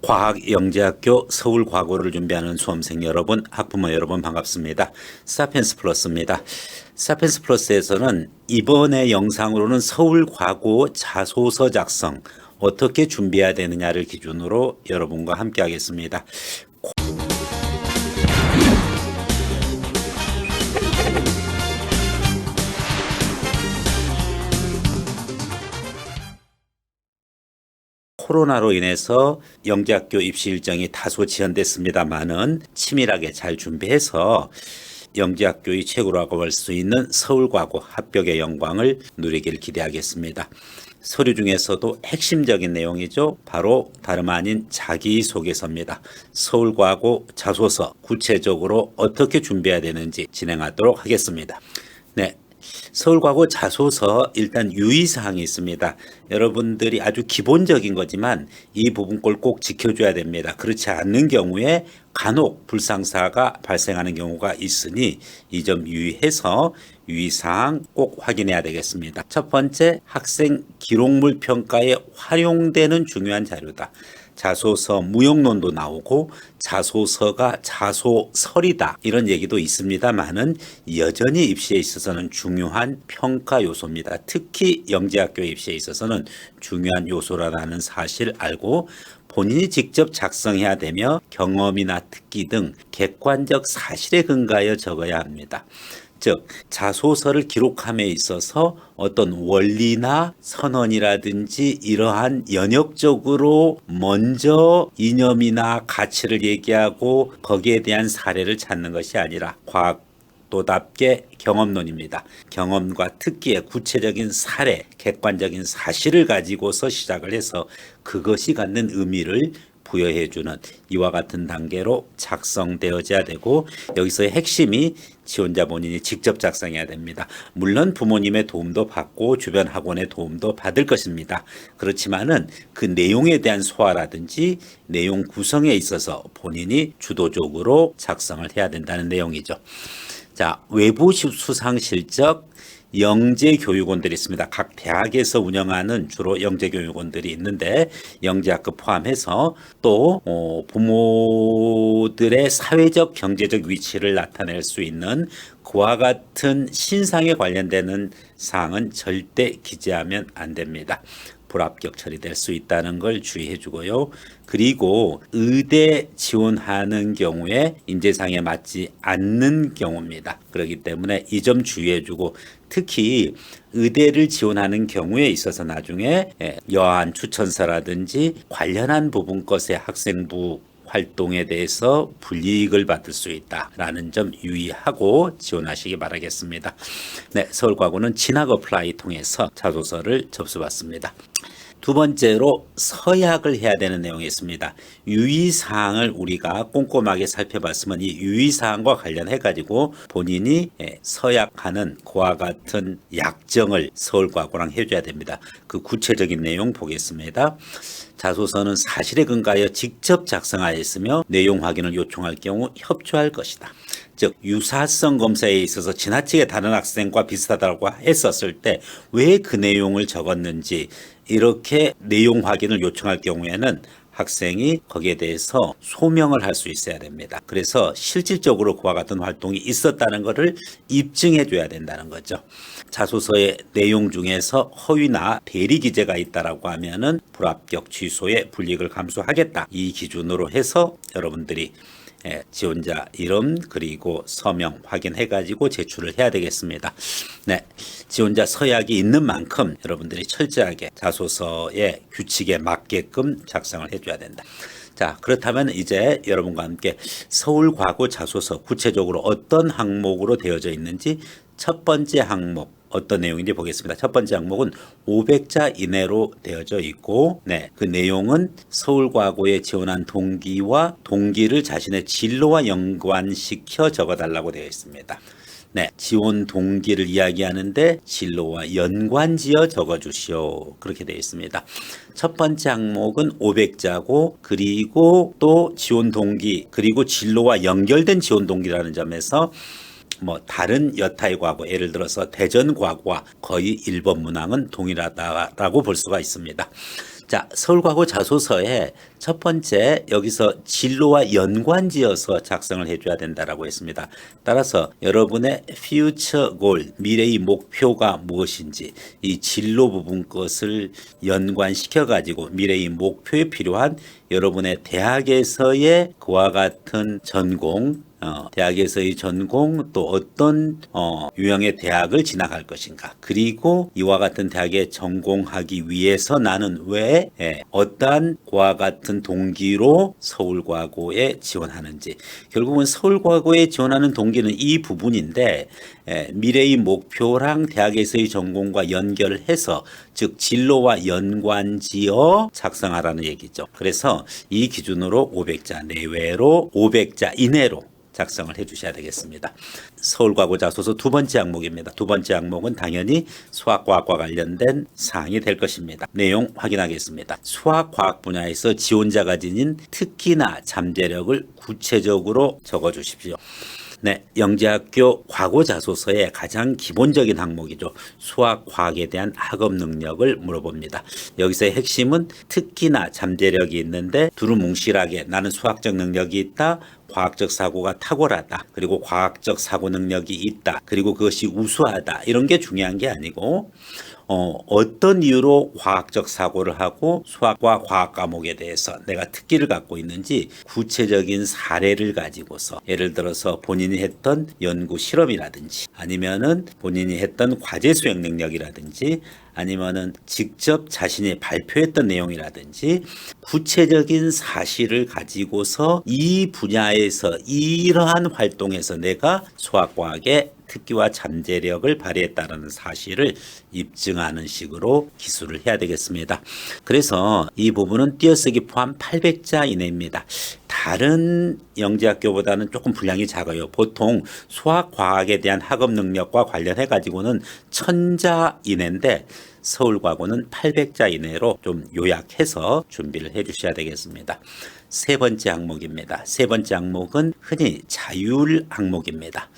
과학영재학교 서울과고를 준비하는 수험생 여러분, 학부모 여러분 반갑습니다. 사피엔스 플러스입니다. 사피엔스 플러스에서는 이번의 영상으로는 서울과고 자소서 작성 어떻게 준비해야 되느냐를 기준으로 여러분과 함께 하겠습니다. 코로나로 인해서 영재학교 입시 일정이 다소 지연됐습니다만은 치밀하게 잘 준비해서 영재학교의 최고라고 볼 수 있는 서울과고 합격의 영광을 누리길 기대하겠습니다. 서류 중에서도 핵심적인 내용이죠. 바로 다름 아닌 자기소개서입니다. 서울과고 자소서 구체적으로 어떻게 준비해야 되는지 진행하도록 하겠습니다. 네. 서울과고 자소서 일단 유의사항이 있습니다. 여러분들이 아주 기본적인 거지만 이 부분 꼭 지켜줘야 됩니다. 그렇지 않는 경우에 간혹 불상사가 발생하는 경우가 있으니 이 점 유의해서 유의사항 꼭 확인해야 되겠습니다. 첫 번째, 학생 기록물 평가에 활용되는 중요한 자료다. 자소서 무용론도 나오고 자소서가 자소설이다 이런 얘기도 있습니다만은 여전히 입시에 있어서는 중요한 평가 요소입니다. 특히 영재학교 입시에 있어서는 중요한 요소라는 사실 알고 본인이 직접 작성해야 되며 경험이나 특기 등 객관적 사실에 근거하여 적어야 합니다. 즉 자소서를 기록함에 있어서 어떤 원리나 선언이라든지 이러한 연역적으로 먼저 이념이나 가치를 얘기하고 거기에 대한 사례를 찾는 것이 아니라 과학도답게 경험론입니다. 경험과 특기의 구체적인 사례, 객관적인 사실을 가지고서 시작을 해서 그것이 갖는 의미를 부여해주는 이와 같은 단계로 작성되어져야 되고 여기서의 핵심이 지원자 본인이 직접 작성해야 됩니다. 물론 부모님의 도움도 받고 주변 학원의 도움도 받을 것입니다. 그렇지만은 그 내용에 대한 소화라든지 내용 구성에 있어서 본인이 주도적으로 작성을 해야 된다는 내용이죠. 자, 외부 수상 실적 영재교육원들이 있습니다. 각 대학에서 운영하는 주로 영재교육원들이 있는데 영재학급 포함해서 또 부모들의 사회적 경제적 위치를 나타낼 수 있는 그와 같은 신상에 관련되는 사항은 절대 기재하면 안 됩니다. 불합격 처리될 수 있다는 걸 주의해 주고요. 그리고 의대 지원하는 경우에 인재상에 맞지 않는 경우입니다. 그렇기 때문에 이 점 주의해 주고 특히 의대를 지원하는 경우에 있어서 나중에 여한 추천서라든지 관련한 부분 것의 학생부 활동에 대해서 불이익을 받을 수 있다라는 점 유의하고 지원하시기 바라겠습니다. 네, 서울과고는 진학 어플라이 통해서 자소서를 접수받습니다. 두 번째로 서약을 해야 되는 내용이 있습니다. 유의사항을 우리가 꼼꼼하게 살펴봤으면 이 유의사항과 관련해 가지고 본인이 서약하는 그와 같은 약정을 서울과고랑 해줘야 됩니다. 그 구체적인 내용 보겠습니다. 자소서는 사실에 근거하여 직접 작성하였으며 내용 확인을 요청할 경우 협조할 것이다. 즉 유사성 검사에 있어서 지나치게 다른 학생과 비슷하다고 했었을 때 왜 그 내용을 적었는지 이렇게 내용 확인을 요청할 경우에는 학생이 거기에 대해서 소명을 할 수 있어야 됩니다. 그래서 실질적으로 그와 같은 활동이 있었다는 것을 입증해 줘야 된다는 거죠. 자소서의 내용 중에서 허위나 대리 기재가 있다라고 하면은 불합격 취소에 불이익을 감수하겠다. 이 기준으로 해서 여러분들이 지원자 이름 그리고 서명 확인해 가지고 제출을 해야 되겠습니다. 네, 지원자 서약이 있는 만큼 여러분들이 철저하게 자소서의 규칙에 맞게끔 작성을 해줘야 된다. 자, 그렇다면 이제 여러분과 함께 서울과고 자소서 구체적으로 어떤 항목으로 되어져 있는지 첫 번째 항목 어떤 내용인지 보겠습니다. 첫 번째 항목은 500자 이내로 되어져 있고 그 내용은 서울과고에 지원한 동기와 동기를 자신의 진로와 연관시켜 적어달라고 되어 있습니다. 지원 동기를 이야기하는데 진로와 연관지어 적어주시오. 그렇게 되어 있습니다. 첫 번째 항목은 500자고 그리고 또 지원 동기 그리고 진로와 연결된 지원 동기라는 점에서 다른 여타의 과거, 예를 들어서 대전 과거와 거의 1번 문항은 동일하다라고 볼 수가 있습니다. 자, 서울과고 자소서에 첫 번째 여기서 진로와 연관지어서 작성을 해줘야 된다라고 했습니다. 따라서 여러분의 future goal, 미래의 목표가 무엇인지 이 진로 부분 것을 연관시켜 가지고 미래의 목표에 필요한 여러분의 대학에서의 그와 같은 전공, 대학에서의 전공 또 어떤 유형의 대학을 진학할 것인가, 그리고 이와 같은 대학에 전공하기 위해서 나는 왜 어떠한 그와 같은 동기로 서울과고에 지원하는지, 결국은 서울과고에 지원하는 동기는 이 부분인데 미래의 목표랑 대학에서의 전공과 연결해서 즉 진로와 연관지어 작성하라는 얘기죠. 그래서 이 기준으로 500자 내외로 500자 이내로 작성을 해 주셔야 되겠습니다. 서울과고 자소서 두 번째 항목입니다. 두 번째 항목은 당연히 수학과학과 관련된 사항이 될 것입니다. 내용 확인하겠습니다. 수학과학 분야에서 지원자가 지닌 특기나 잠재력을 구체적으로 적어 주십시오. 네, 영재학교 과고 자소서의 가장 기본적인 항목이죠. 수학, 과학에 대한 학업 능력을 물어봅니다. 여기서의 핵심은 특기나 잠재력이 있는데 두루뭉실하게 나는 수학적 능력이 있다, 과학적 사고가 탁월하다, 그리고 과학적 사고 능력이 있다, 그리고 그것이 우수하다, 이런 게 중요한 게 아니고 어떤 이유로 과학적 사고를 하고 수학과 과학 과목에 대해서 내가 특기를 갖고 있는지 구체적인 사례를 가지고서, 예를 들어서 본인이 했던 연구 실험이라든지 아니면은 본인이 했던 과제 수행 능력이라든지 아니면은 직접 자신이 발표했던 내용이라든지 구체적인 사실을 가지고서 이 분야에서 이러한 활동에서 내가 수학과학에 특기와 잠재력을 발휘했다는 사실을 입증하는 식으로 기술을 해야 되겠습니다. 그래서 이 부분은 띄어쓰기 포함 800자 이내입니다. 다른 영재학교보다는 조금 분량이 작아요. 보통 수학과학에 대한 학업 능력과 관련해 가지고는 1000자 이내인데 서울과고는 800자 이내로 좀 요약해서 준비를 해 주셔야 되겠습니다. 세 번째 항목입니다. 세 번째 항목은 흔히 자율 항목입니다.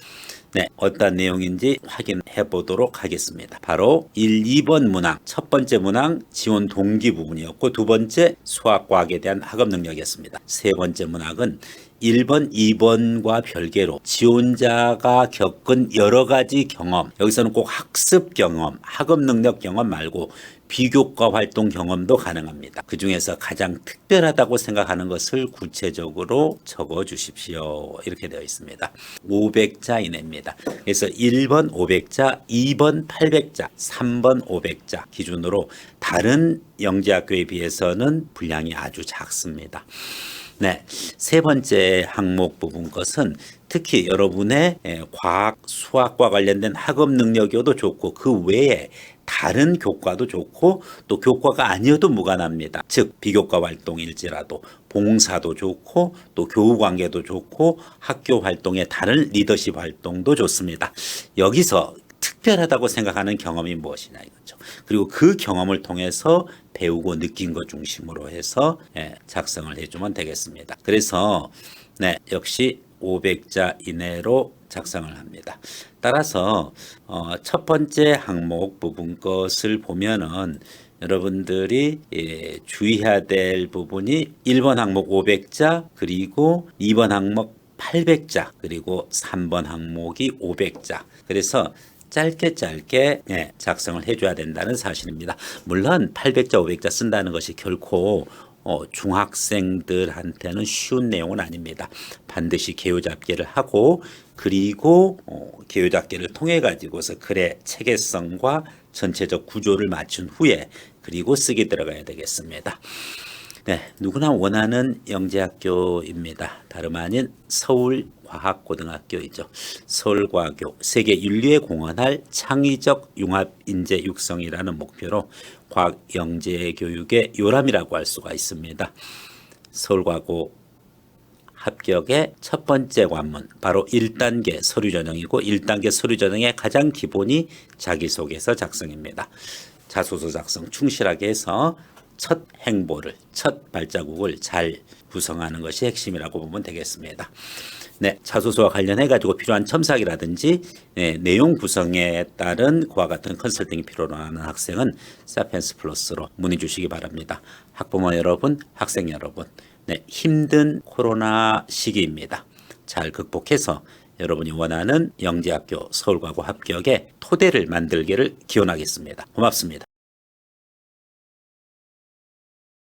네, 어떤 내용인지 확인해 보도록 하겠습니다. 바로 1, 2번 문항, 첫 번째 문항 지원 동기 부분이었고 두 번째 수학과학에 대한 학업 능력이었습니다. 세 번째 문항은 1번, 2번과 별개로 지원자가 겪은 여러 가지 경험, 여기서는 꼭 학습 경험, 학업 능력 경험 말고 비교과 활동 경험도 가능합니다. 그 중에서 가장 특별하다고 생각하는 것을 구체적으로 적어 주십시오. 이렇게 되어 있습니다. 500자 이내입니다. 그래서 1번 500자, 2번 800자, 3번 500자 기준으로 다른 영재학교에 비해서는 분량이 아주 작습니다. 네, 세 번째 항목 부분 것은 특히 여러분의 과학, 수학과 관련된 학업 능력이어도 좋고 그 외에 다른 교과도 좋고 또 교과가 아니어도 무관합니다. 즉 비교과 활동일지라도 봉사도 좋고 또 교우관계도 좋고 학교 활동의 다른 리더십 활동도 좋습니다. 여기서 특별하다고 생각하는 경험이 무엇이냐 이거죠. 그리고 그 경험을 통해서 배우고 느낀 것 중심으로 해서 작성을 해주면 되겠습니다. 그래서 역시 500자 이내로 작성을 합니다. 따라서 첫 번째 항목 부분 것을 보면은 여러분들이 주의해야 될 부분이 1번 항목 500자, 그리고 2번 항목 800자, 그리고 3번 항목이 500자. 그래서 짧게 작성을 해줘야 된다는 사실입니다. 물론 800자, 500자 쓴다는 것이 결코 중학생들한테는 쉬운 내용은 아닙니다. 반드시 개요잡기를 하고 그리고 개요잡기를 통해 가지고서 글의 체계성과 전체적 구조를 맞춘 후에 그리고 쓰기 들어가야 되겠습니다. 네, 누구나 원하는 영재학교입니다. 다름 아닌 서울과학고등학교이죠. 서울과학교 세계 인류에 공헌할 창의적 융합 인재 육성이라는 목표로 과학 영재 교육의 요람이라고 할 수가 있습니다. 서울과고 합격의 첫 번째 관문 바로 1단계 서류 전형이고 1단계 서류 전형의 가장 기본이 자기소개서 작성입니다. 자소서 작성 충실하게 해서 첫 행보를, 첫 발자국을 잘 구성하는 것이 핵심이라고 보면 되겠습니다. 네, 자소서와 관련해 가지고 필요한 첨삭이라든지 내용 구성에 따른 그와 같은 컨설팅이 필요로 하는 학생은 사피엔스 플러스로 문의 주시기 바랍니다. 학부모 여러분, 학생 여러분, 힘든 코로나 시기입니다. 잘 극복해서 여러분이 원하는 영재학교 서울과고 합격의 토대를 만들기를 기원하겠습니다. 고맙습니다.